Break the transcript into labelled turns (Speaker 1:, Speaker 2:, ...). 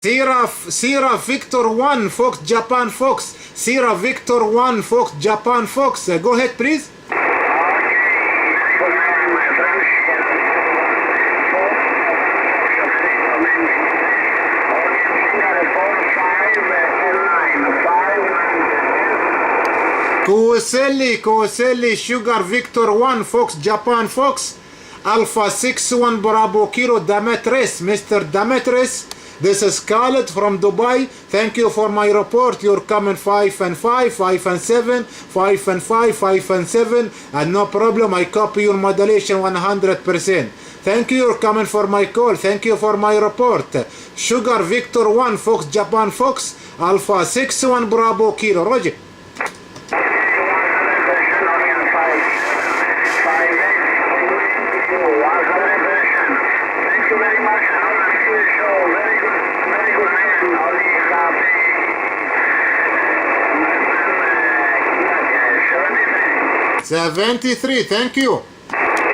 Speaker 1: Sierra Victor 1 Fox Japan Fox. Sierra Victor 1 Fox Japan Fox. Go ahead, please. Kuoselli, Sugar Victor 1 Fox Japan Fox. Alpha 61 Bravo Kilo Demetres. Mr. Demetres. This is Khaled from Dubai. Thank you for my report. You're coming 5 and 5, 5 and 7, 5 and 5, 5 and 7. And no problem, I copy your modulation 100%. Thank you, you're coming for my call. Thank you for my report. Sugar Victor 1, Fox Japan Fox, Alpha 61 Bravo Kilo. Roger.
Speaker 2: Thank you very much.
Speaker 1: 73, thank you.